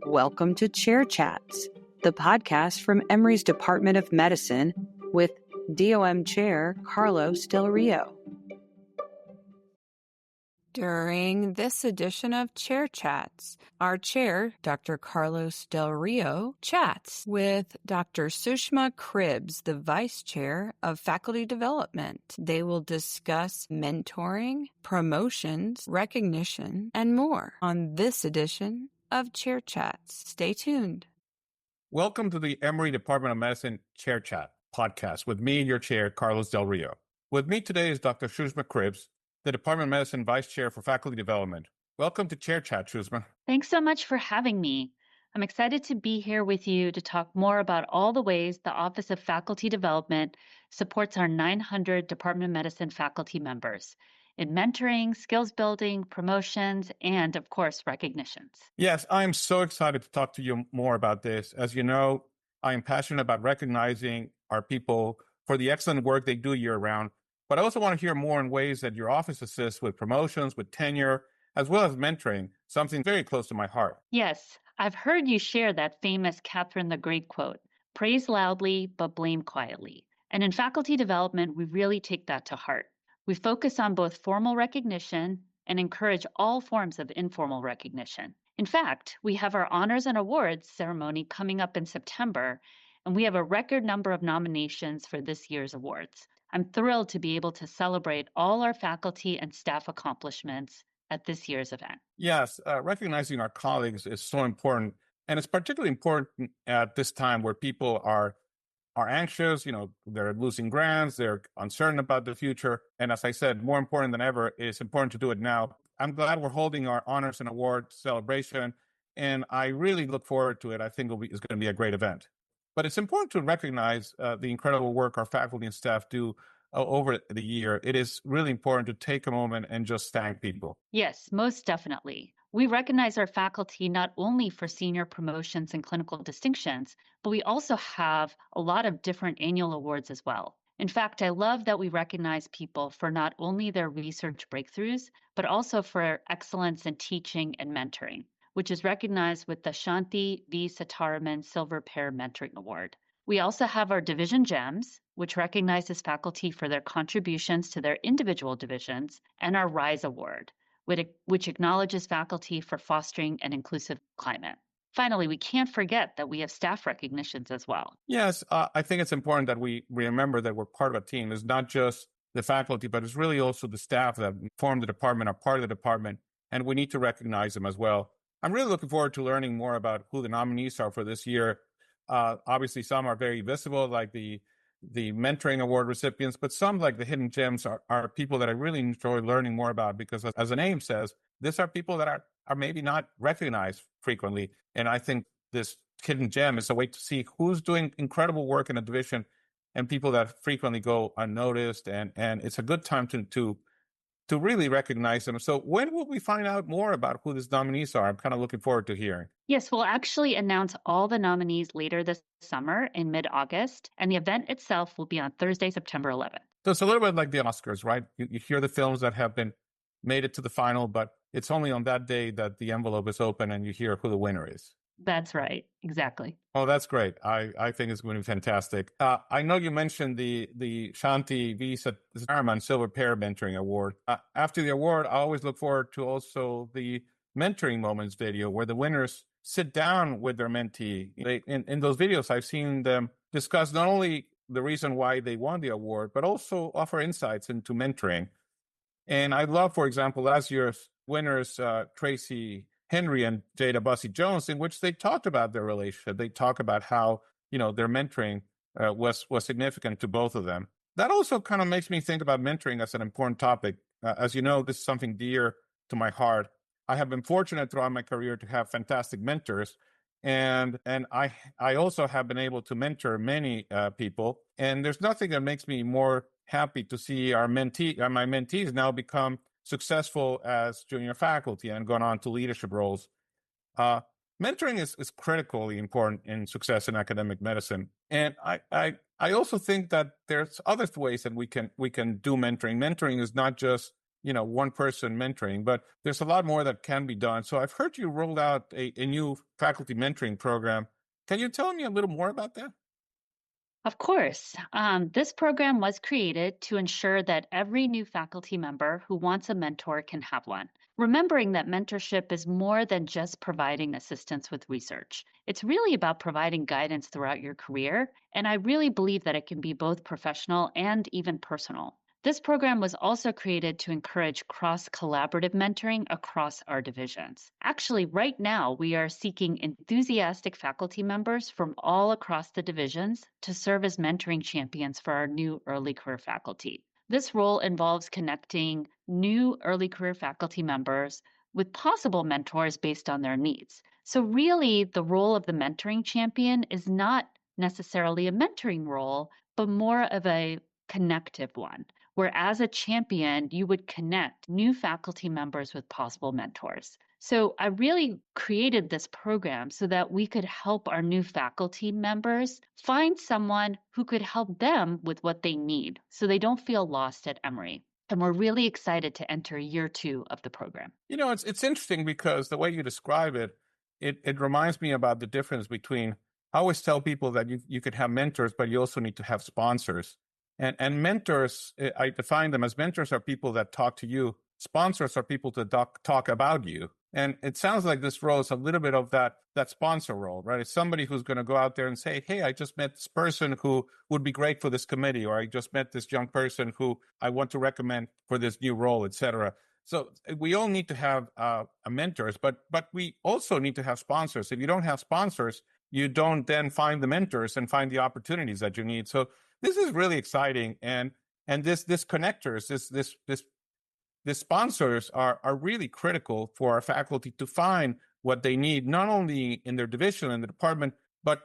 Welcome to Chair Chats, the podcast from Emory's Department of Medicine with DOM Chair Carlos Del Rio. During this edition of Chair Chats, our chair, Dr. Carlos Del Rio, chats with Dr. Sushma Cribbs, the Vice Chair of Faculty Development. They will discuss mentoring, promotions, recognition, and more on this edition of Chair Chats. Stay tuned. Welcome to the Emory Department of Medicine Chair Chat podcast with me, your chair, Carlos Del Rio. With me today is Dr. Sushma Cribbs, the Department of Medicine Vice Chair for Faculty Development. Welcome to Chair Chat, Sushma. Thanks so much for having me. I'm excited to be here with you to talk more about all the ways the Office of Faculty Development supports our 900 Department of Medicine faculty members in mentoring, skills building, promotions, and of course, recognitions. Yes, I'm so excited to talk to you more about this. As you know, I am passionate about recognizing our people for the excellent work they do year round. But I also want to hear more in ways that your office assists with promotions, with tenure, as well as mentoring, something very close to my heart. Yes, I've heard you share that famous Catherine the Great quote, praise loudly, but blame quietly. And in faculty development, we really take that to heart. We focus on both formal recognition and encourage all forms of informal recognition. In fact, we have our honors and awards ceremony coming up in September, and we have a record number of nominations for this year's awards. I'm thrilled to be able to celebrate all our faculty and staff accomplishments at this year's event. Yes, recognizing our colleagues is so important. And it's particularly important at this time where people are anxious, they're losing grants, they're uncertain about the future. And as I said, more important than ever, it's important to do it now. I'm glad we're holding our honors and awards celebration, and I really look forward to it. I think it's going to be a great event. But it's important to recognize the incredible work our faculty and staff do over the year. It is really important to take a moment and just thank people. Yes, most definitely. We recognize our faculty not only for senior promotions and clinical distinctions, but we also have a lot of different annual awards as well. In fact, I love that we recognize people for not only their research breakthroughs, but also for excellence in teaching and mentoring, which is recognized with the Shanti V. Sitaraman Silver Pair Mentoring Award. We also have our Division Gems, which recognizes faculty for their contributions to their individual divisions, and our RISE Award, which acknowledges faculty for fostering an inclusive climate. Finally, we can't forget that we have staff recognitions as well. Yes, I think it's important that we remember that we're part of a team. It's not just the faculty, but it's really also the staff that form the department, are part of the department, and we need to recognize them as well. I'm really looking forward to learning more about who the nominees are for this year. Obviously, some are very visible, like the mentoring award recipients, but some, like the hidden gems, are people that I really enjoy learning more about because, as the name says, these are people that are maybe not recognized frequently. And I think this hidden gem is a way to see who's doing incredible work in a division and people that frequently go unnoticed. And it's a good time to really recognize them. So when will we find out more about who these nominees are? I'm kind of looking forward to hearing. Yes, we'll actually announce all the nominees later this summer in mid-August, and the event itself will be on Thursday, September 11th. So it's a little bit like the Oscars, right? You hear the films that have made it to the final, but it's only on that day that the envelope is open and you hear who the winner is. That's right. Exactly. Oh, that's great. I think it's going to be fantastic. I know you mentioned the Shanti V. Sitaraman Silver Pair Mentoring Award. After the award, I always look forward to also the Mentoring Moments video where the winners sit down with their mentee. In those videos, I've seen them discuss not only the reason why they won the award, but also offer insights into mentoring. And I love, for example, last year's winners, Tracy Henry and Jada Bussey Jones, in which they talked about their relationship. They talk about how, their mentoring was significant to both of them. That also kind of makes me think about mentoring as an important topic. As you know, this is something dear to my heart. I have been fortunate throughout my career to have fantastic mentors. And I also have been able to mentor many people. And there's nothing that makes me more happy to see my mentees now become successful as junior faculty and gone on to leadership roles. Mentoring is critically important in success in academic medicine. And I I also think that there's other ways that we can do mentoring. Mentoring is not just one person mentoring, but there's a lot more that can be done. So I've heard you rolled out a new faculty mentoring program. Can you tell me a little more about that? Of course, this program was created to ensure that every new faculty member who wants a mentor can have one. Remembering that mentorship is more than just providing assistance with research. It's really about providing guidance throughout your career, and I really believe that it can be both professional and even personal. This program was also created to encourage cross collaborative mentoring across our divisions. Actually, right now, we are seeking enthusiastic faculty members from all across the divisions to serve as mentoring champions for our new early career faculty. This role involves connecting new early career faculty members with possible mentors based on their needs. So, really, the role of the mentoring champion is not necessarily a mentoring role, but more of a connective one where as a champion, you would connect new faculty members with possible mentors. So I really created this program so that we could help our new faculty members find someone who could help them with what they need so they don't feel lost at Emory. And we're really excited to enter year 2 of the program. It's interesting because the way you describe it, it reminds me about the difference between, I always tell people that you could have mentors, but you also need to have sponsors. And mentors, I define them as mentors are people that talk to you. Sponsors are people that talk about you. And it sounds like this role is a little bit of that sponsor role, right? It's somebody who's going to go out there and say, hey, I just met this person who would be great for this committee, or I just met this young person who I want to recommend for this new role, et cetera. So we all need to have mentors, but we also need to have sponsors. If you don't have sponsors, you don't then find the mentors and find the opportunities that you need. So this is really exciting, and this connectors, this sponsors are really critical for our faculty to find what they need, not only in their division and the department, but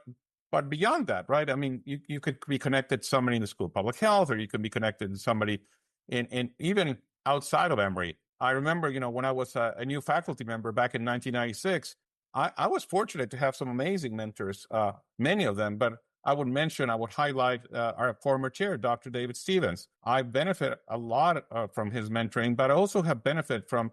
beyond that, right? I mean, you could be connected to somebody in the School of Public Health, or you can be connected to somebody in even outside of Emory. I remember, when I was a new faculty member back in 1996, I was fortunate to have some amazing mentors, many of them, but I would highlight our former chair, Dr. David Stevens. I benefit a lot from his mentoring, but I also have benefit from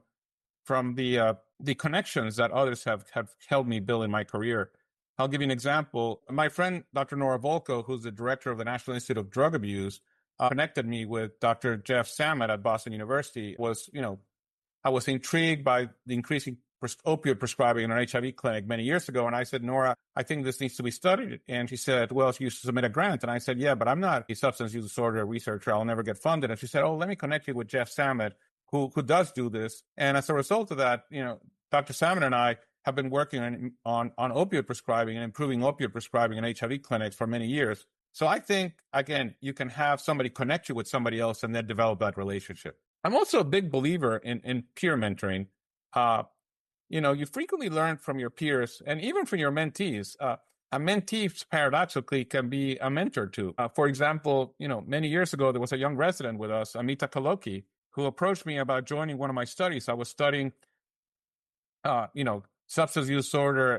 the connections that others have helped me build in my career. I'll give you an example. My friend, Dr. Nora Volko, who's the director of the National Institute of Drug Abuse, connected me with Dr. Jeff Samet at Boston University. I was intrigued by the increasing opioid prescribing in an HIV clinic many years ago. And I said, Nora, I think this needs to be studied. And she said, well, you should submit a grant. And I said, yeah, but I'm not a substance use disorder researcher. I'll never get funded. And she said, oh, let me connect you with Jeff Samet, who does do this. And as a result of that, Dr. Samet and I have been working on opioid prescribing and improving opioid prescribing in HIV clinics for many years. So I think, again, you can have somebody connect you with somebody else and then develop that relationship. I'm also a big believer in peer mentoring. You frequently learn from your peers and even from your mentees. A mentee paradoxically can be a mentor too. For example, many years ago, there was a young resident with us, Amita Kaloki, who approached me about joining one of my studies. I was studying, substance use disorder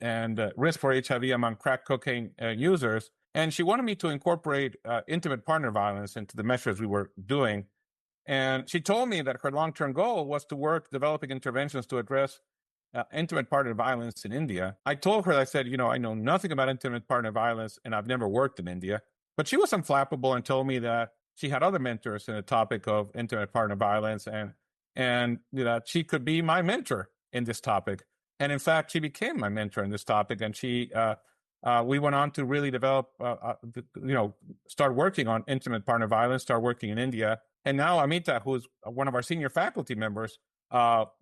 and risk for HIV among crack cocaine users. And she wanted me to incorporate intimate partner violence into the measures we were doing. And she told me that her long-term goal was to work developing interventions to address intimate partner violence in India. I told her, I said, I know nothing about intimate partner violence and I've never worked in India. But she was unflappable and told me that she had other mentors in the topic of intimate partner violence and that she could be my mentor in this topic. And in fact, she became my mentor in this topic. And we went on to really develop, start working on intimate partner violence, start working in India. And now Amita, who's one of our senior faculty members,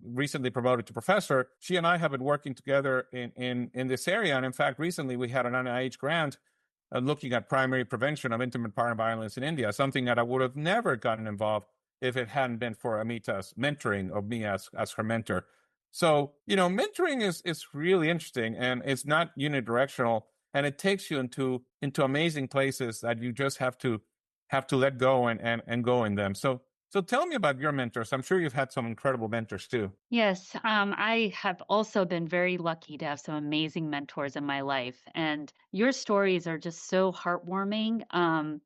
recently promoted to professor, she and I have been working together in this area. And in fact, recently we had an NIH grant looking at primary prevention of intimate partner violence in India, something that I would have never gotten involved if it hadn't been for Amita's mentoring of me as her mentor. So, mentoring is really interesting, and it's not unidirectional, and it takes you into amazing places that you just have to let go and go in them. So So tell me about your mentors. I'm sure you've had some incredible mentors too. Yes, I have also been very lucky to have some amazing mentors in my life. And your stories are just so heartwarming. And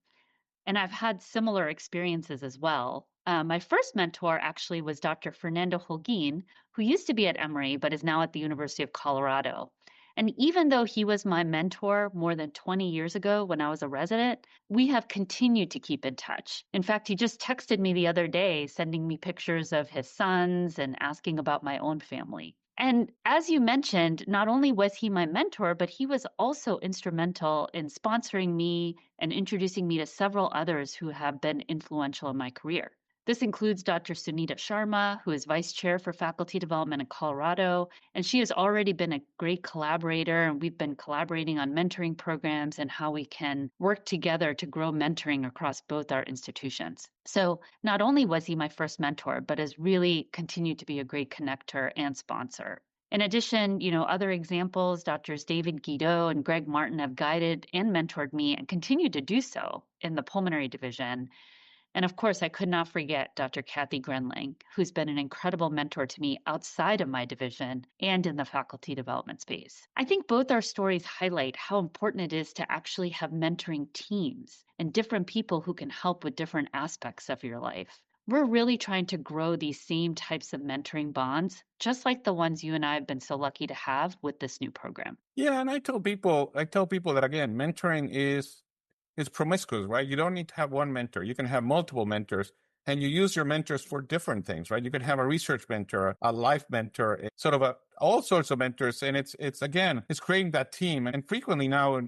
I've had similar experiences as well. My first mentor actually was Dr. Fernando Holguin, who used to be at Emory, but is now at the University of Colorado. And even though he was my mentor more than 20 years ago when I was a resident, we have continued to keep in touch. In fact, he just texted me the other day, sending me pictures of his sons and asking about my own family. And as you mentioned, not only was he my mentor, but he was also instrumental in sponsoring me and introducing me to several others who have been influential in my career. This includes Dr. Sunita Sharma, who is Vice Chair for Faculty Development in Colorado, and she has already been a great collaborator, and we've been collaborating on mentoring programs and how we can work together to grow mentoring across both our institutions. So not only was he my first mentor, but has really continued to be a great connector and sponsor. In addition, other examples, Doctors David Guido and Greg Martin have guided and mentored me and continue to do so in the pulmonary division. And of course, I could not forget Dr. Kathy Grenling, who's been an incredible mentor to me outside of my division and in the faculty development space. I think both our stories highlight how important it is to actually have mentoring teams and different people who can help with different aspects of your life. We're really trying to grow these same types of mentoring bonds, just like the ones you and I have been so lucky to have with this new program. Yeah, and I tell people that again, mentoring is promiscuous, right? You don't need to have one mentor. You can have multiple mentors and you use your mentors for different things, right? You can have a research mentor, a life mentor, sort of all sorts of mentors. And it's creating that team. And frequently now,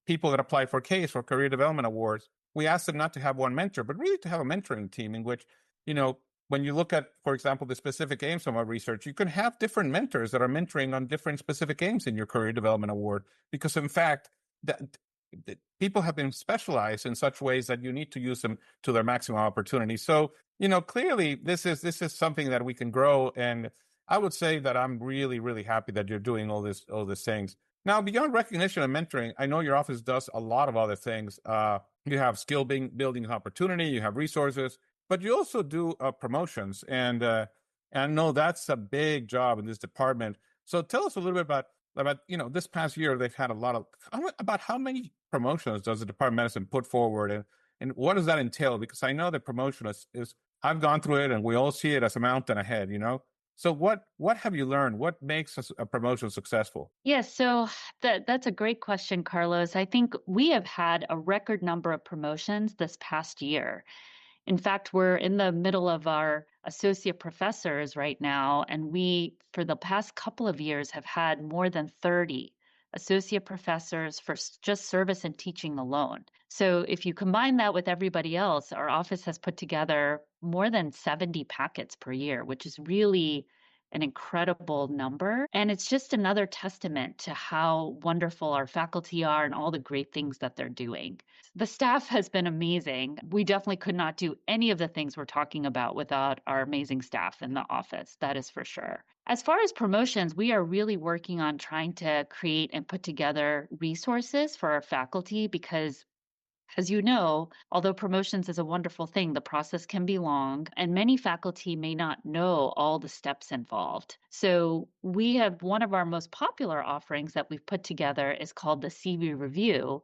people that apply for CASE or Career Development Awards, we ask them not to have one mentor, but really to have a mentoring team in which, you know, when you look at, for example, the specific aims of our research, you can have different mentors that are mentoring on different specific aims in your Career Development Award. Because in fact, that people have been specialized in such ways that you need to use them to their maximum opportunity. So, clearly this is something that we can grow. And I would say that I'm really, really happy that you're doing all these things. Now, beyond recognition and mentoring, I know your office does a lot of other things. You have building opportunity, you have resources, but you also do promotions. And I know that's a big job in this department. So tell us a little bit about this past year they've had a lot of about how many promotions does the Department of Medicine put forward, and what does that entail? Because I know the promotion is I've gone through it and we all see it as a mountain ahead. So what have you learned? What makes a promotion successful? Yes, so that's a great question, Carlos. I think we have had a record number of promotions this past year. In fact, we're in the middle of our associate professors right now, and we, for the past couple of years, have had more than 30 associate professors for just service and teaching alone. So if you combine that with everybody else, our office has put together more than 70 packets per year, which is really an incredible number. And it's just another testament to how wonderful our faculty are and all the great things that they're doing. The staff has been amazing. We definitely could not do any of the things we're talking about without our amazing staff in the office. That is for sure. As far as promotions, we are really working on trying to create and put together resources for our faculty because, as you know, although promotions is a wonderful thing, the process can be long, and many faculty may not know all the steps involved. So, we have one of our most popular offerings that we've put together is called the CV Review.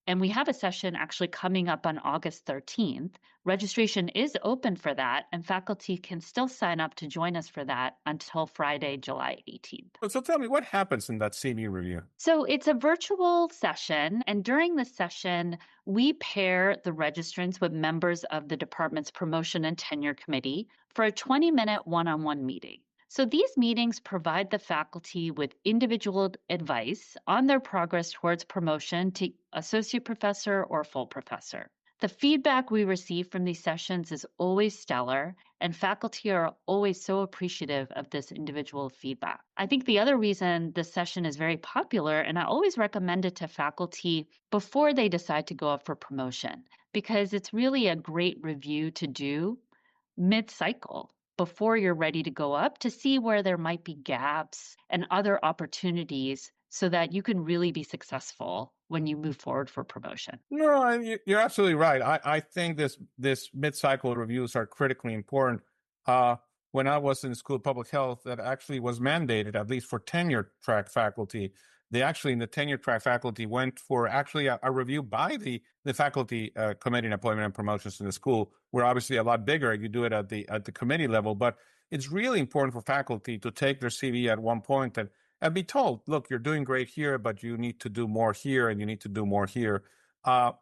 And we have a session actually coming up on August 13th. Registration is open for that, and faculty can still sign up to join us for that until Friday, July 18th. So tell me what happens in that senior review. So it's a virtual session, and during the session, we pair the registrants with members of the department's promotion and tenure committee for a 20-minute one-on-one meeting. So these meetings provide the faculty with individual advice on their progress towards promotion to associate professor or full professor. The feedback we receive from these sessions is always stellar, and faculty are always so appreciative of this individual feedback. I think the other reason this session is very popular, and I always recommend it to faculty before they decide to go up for promotion, because it's really a great review to do mid-cycle before you're ready to go up to see where there might be gaps and other opportunities so that you can really be successful when you move forward for promotion. No, you're absolutely right. I think this mid-cycle reviews are critically important. When I was in School of Public Health, that actually was mandated, at least for tenure track faculty. They actually, in the tenure track faculty, went for actually a review by the faculty committee on appointment and promotions in the school. We're obviously a lot bigger. You do it at the committee level, but it's really important for faculty to take their CV at one point and be told, look, you're doing great here, but you need to do more here, and you need to do more here. Uh,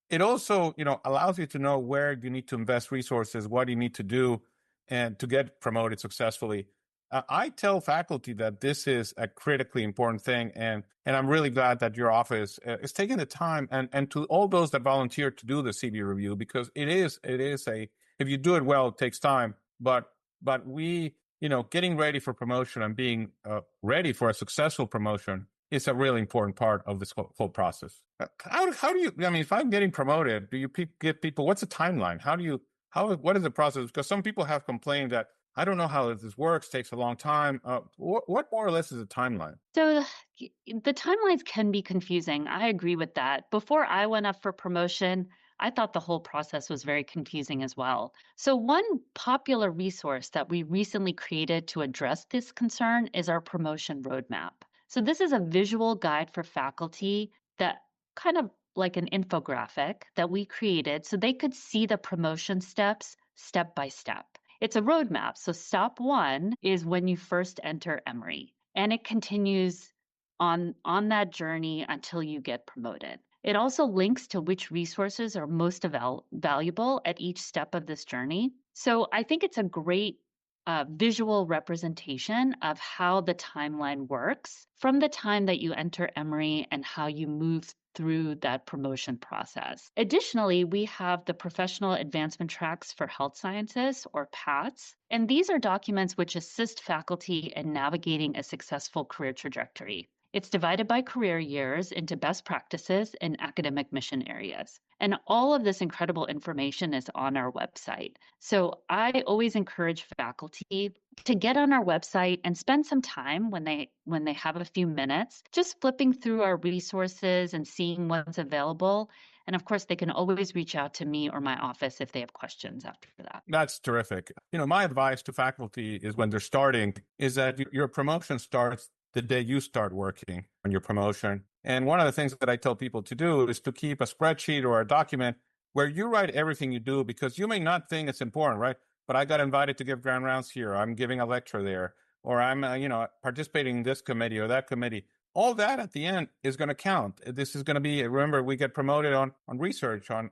it also, allows you to know where you need to invest resources, what you need to do, and to get promoted successfully. I tell faculty that this is a critically important thing, and I'm really glad that your office is taking the time, and to all those that volunteer to do the CV review, because it is if you do it well, it takes time, but we, getting ready for promotion and being ready for a successful promotion is a really important part of this whole process. How do you, if I'm getting promoted, do you give people, what's the timeline? What is the process? Because some people have complained that, I don't know how this works, takes a long time. What more or less is the timeline? So the timelines can be confusing. I agree with that. Before I went up for promotion, I thought the whole process was very confusing as well. So one popular resource that we recently created to address this concern is our promotion roadmap. So this is a visual guide for faculty that kind of like an infographic that we created so they could see the promotion steps step by step. It's a roadmap. So step one is when you first enter Emory, and it continues on that journey until you get promoted. It also links to which resources are most valuable at each step of this journey. So I think it's a great visual representation of how the timeline works from the time that you enter Emory and how you move through that promotion process. Additionally, we have the Professional Advancement Tracks for Health Sciences, or PATS, and these are documents which assist faculty in navigating a successful career trajectory. It's divided by career years into best practices and academic mission areas. And all of this incredible information is on our website. So I always encourage faculty to get on our website and spend some time when they have a few minutes, just flipping through our resources and seeing what's available. And of course, they can always reach out to me or my office if they have questions after that. That's terrific. My advice to faculty is, when they're starting, is that your promotion starts the day you start working on your promotion. And one of the things that I tell people to do is to keep a spreadsheet or a document where you write everything you do, because you may not think it's important, right? But I got invited to give grand rounds here. I'm giving a lecture there, or I'm, participating in this committee or that committee. All that at the end is going to count. This is going to be, remember, we get promoted on research, on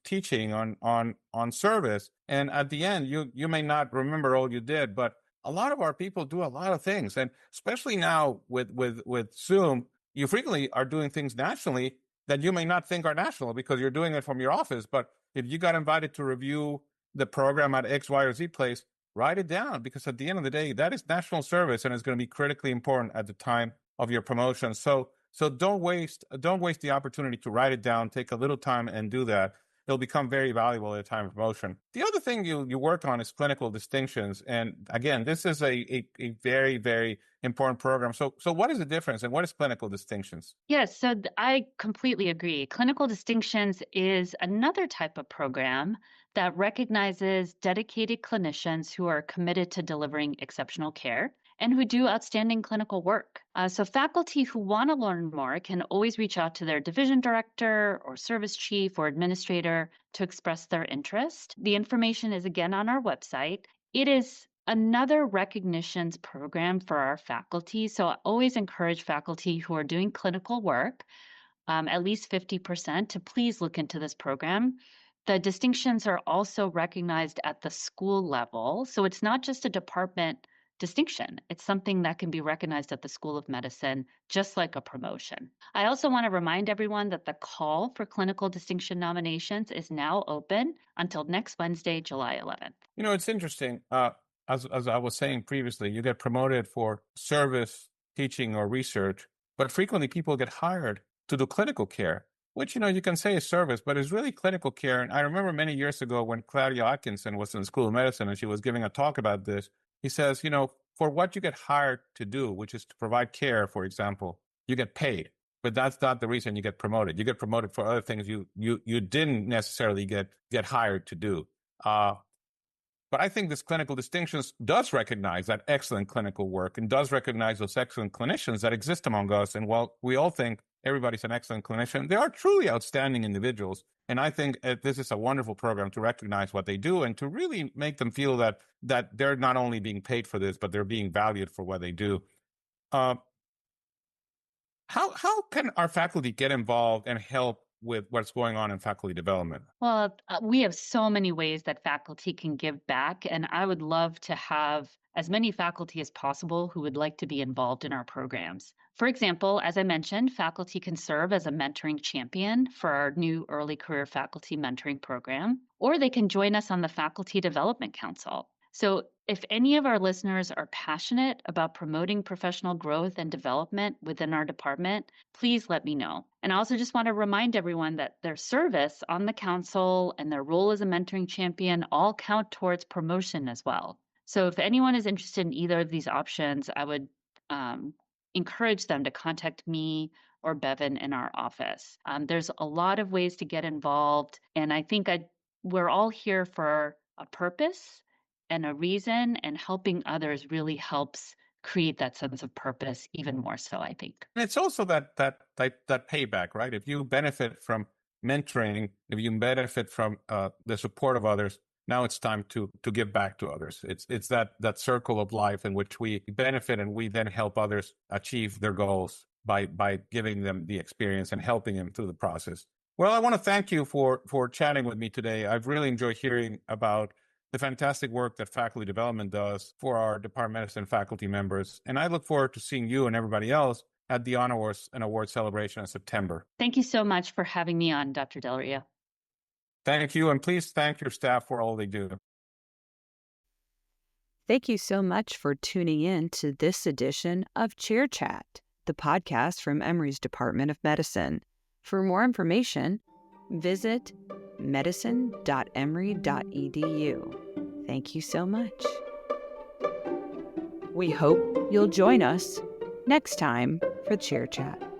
teaching, on service. And at the end, you may not remember all you did, but a lot of our people do a lot of things. And especially now with Zoom, you frequently are doing things nationally that you may not think are national because you're doing it from your office. But if you got invited to review the program at X, Y, or Z place, write it down, because at the end of the day, that is national service and it's going to be critically important at the time of your promotion. So don't waste the opportunity to write it down. Take a little time and do that. It'll become very valuable at a time of promotion. The other thing you work on is clinical distinctions. And again, this is a very, very important program. So what is the difference, and what is clinical distinctions? Yes, so I completely agree. Clinical distinctions is another type of program that recognizes dedicated clinicians who are committed to delivering exceptional care and who do outstanding clinical work. So faculty who want to learn more can always reach out to their division director or service chief or administrator to express their interest. The information is again on our website. It is another recognitions program for our faculty. So I always encourage faculty who are doing clinical work, at least 50%, to please look into this program. The distinctions are also recognized at the school level. So it's not just a department distinction. It's something that can be recognized at the School of Medicine, just like a promotion. I also want to remind everyone that the call for clinical distinction nominations is now open until next Wednesday, July 11th. It's interesting. As I was saying previously, you get promoted for service, teaching, or research, but frequently people get hired to do clinical care, which, you can say is service, but is really clinical care. And I remember many years ago when Claudia Atkinson was in the School of Medicine and she was giving a talk about this. He says, for what you get hired to do, which is to provide care, for example, you get paid. but that's not the reason you get promoted. You get promoted for other things you didn't necessarily get hired to do. But I think this clinical distinctions does recognize that excellent clinical work and does recognize those excellent clinicians that exist among us. And while we all think everybody's an excellent clinician, they are truly outstanding individuals. And I think this is a wonderful program to recognize what they do and to really make them feel that they're not only being paid for this, but they're being valued for what they do. How can our faculty get involved and help with what's going on in faculty development? Well, we have so many ways that faculty can give back, and I would love to have as many faculty as possible who would like to be involved in our programs. For example, as I mentioned, faculty can serve as a mentoring champion for our new early career faculty mentoring program, or they can join us on the Faculty Development Council. So, if any of our listeners are passionate about promoting professional growth and development within our department, please let me know. And I also just want to remind everyone that their service on the council and their role as a mentoring champion all count towards promotion as well. So if anyone is interested in either of these options, I would encourage them to contact me or Bevan in our office. There's a lot of ways to get involved, and I think we're all here for a purpose and a reason, and helping others really helps create that sense of purpose even more so, I think. And it's also that payback, right? If you benefit from mentoring, if you benefit from the support of others, now it's time to give back to others. It's that circle of life in which we benefit and we then help others achieve their goals by giving them the experience and helping them through the process. Well, I want to thank you for chatting with me today. I've really enjoyed hearing about the fantastic work that faculty development does for our Department of Medicine faculty members. And I look forward to seeing you and everybody else at the Honors and Awards celebration in September. Thank you so much for having me on, Dr. Del Rio. Thank you, and please thank your staff for all they do. Thank you so much for tuning in to this edition of Chair Chat, the podcast from Emory's Department of Medicine. For more information, visit medicine.emory.edu. Thank you so much. We hope you'll join us next time for Chair Chat.